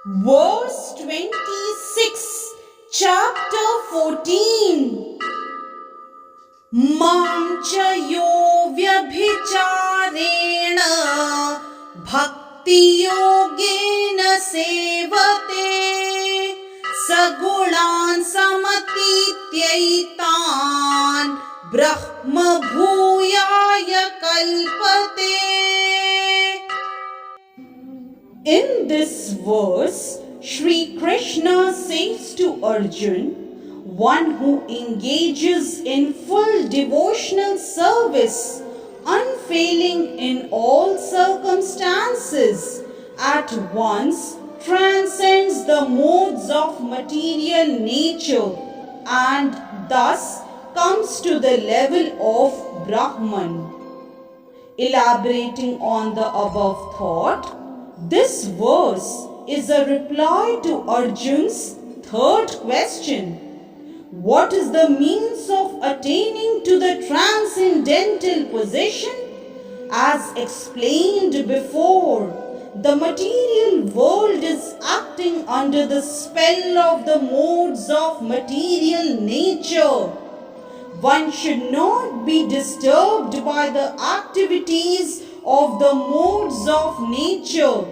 Verse 26, chapter 14. Mam cha yo vyabhicharena bhakti yogena sevate sagulan samatityaitan brahma bhuyaya kalpate. In this verse, Sri Krishna says to Arjun, one who engages in full devotional service, unfailing in all circumstances, at once transcends the modes of material nature and thus comes to the level of Brahman. Elaborating on the above thought, this verse is a reply to Arjun's third question. What is the means of attaining to the transcendental position? As explained before, the material world is acting under the spell of the modes of material nature. One should not be disturbed by the activities of the modes of nature.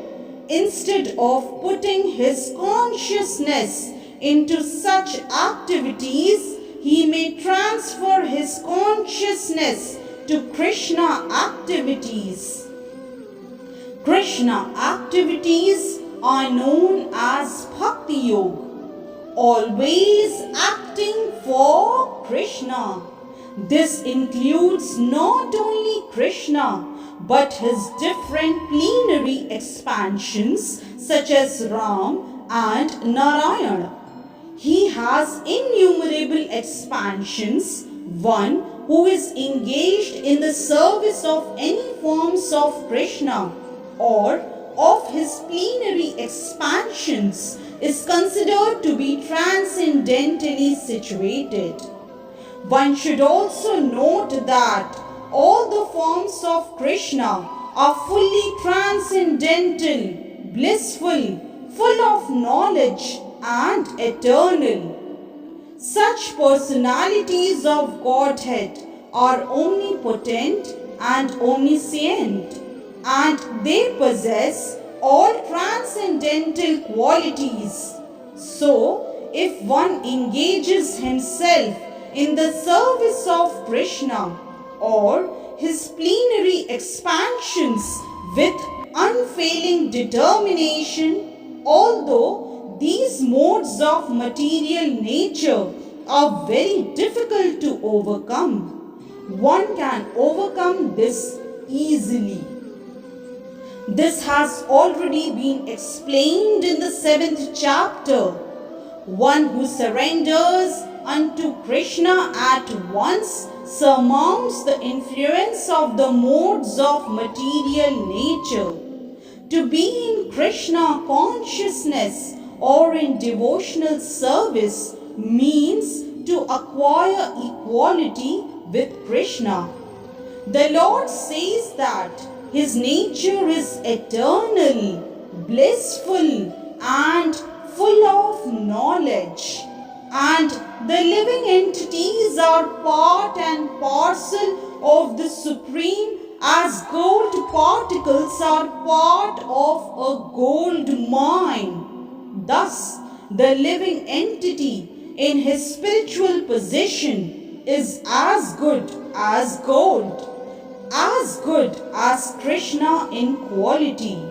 Instead of putting his consciousness into such activities, he may transfer his consciousness to Krishna activities. Krishna activities are known as Bhakti Yoga, always acting for Krishna. This includes not only Krishna but his different plenary expansions such as Ram and Narayana. He has innumerable expansions, one who is engaged in the service of any forms of Krishna or of his plenary expansions is considered to be transcendentally situated. One should also note that all the forms of Krishna are fully transcendental, blissful, full of knowledge and eternal. Such personalities of Godhead are omnipotent and omniscient, and they possess all transcendental qualities. So, if one engages himself in the service of Krishna or his plenary expansions with unfailing determination, although these modes of material nature are very difficult to overcome, one can overcome this easily. This has already been explained in the 7th chapter. One who surrenders unto Krishna at once surmounts the influence of the modes of material nature. To be in Krishna consciousness or in devotional service means to acquire equality with Krishna. The Lord says that his nature is eternal, blissful, and full of knowledge, and the living entities are part and parcel of the Supreme, as gold particles are part of a gold mine. Thus, the living entity in his spiritual position is as good as gold, as good as Krishna in quality.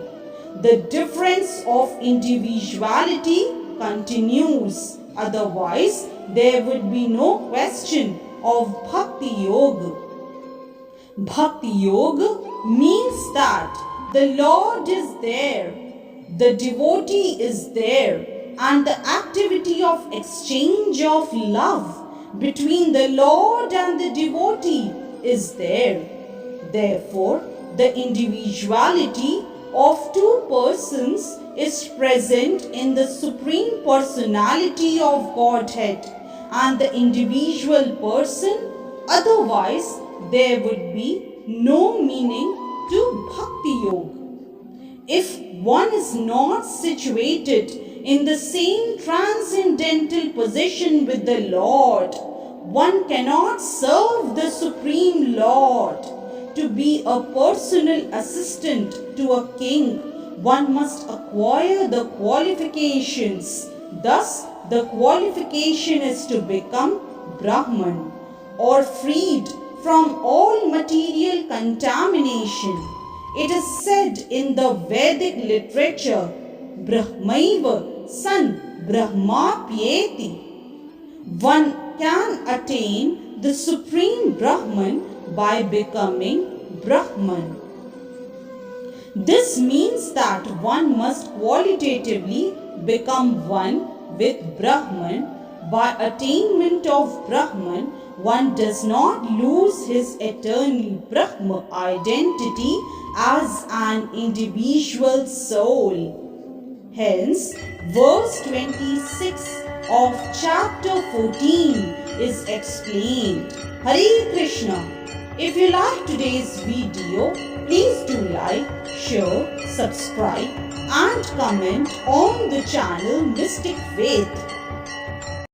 The difference of individuality continues. Otherwise, there would be no question of Bhakti Yoga. Bhakti Yoga means that the Lord is there, the devotee is there, and the activity of exchange of love between the Lord and the devotee is there. Therefore, the individuality of two persons is present in the Supreme Personality of Godhead and the individual person. Otherwise, there would be no meaning to Bhakti Yoga. If one is not situated in the same transcendental position with the Lord, one cannot serve the Supreme Lord. To be a personal assistant to a king, one must acquire the qualifications. Thus, the qualification is to become Brahman, or freed from all material contamination. It is said in the Vedic literature, Brahmaiva san Brahmapyeti. One can attain the Supreme Brahman by becoming Brahman. This means that one must qualitatively become one with Brahman. By attainment of Brahman, one does not lose his eternal Brahma identity as an individual soul. Hence, verse 26 of chapter 14 is explained. Hare Krishna. If you like today's video, please do like, share, subscribe and comment on the channel Mystic Faith.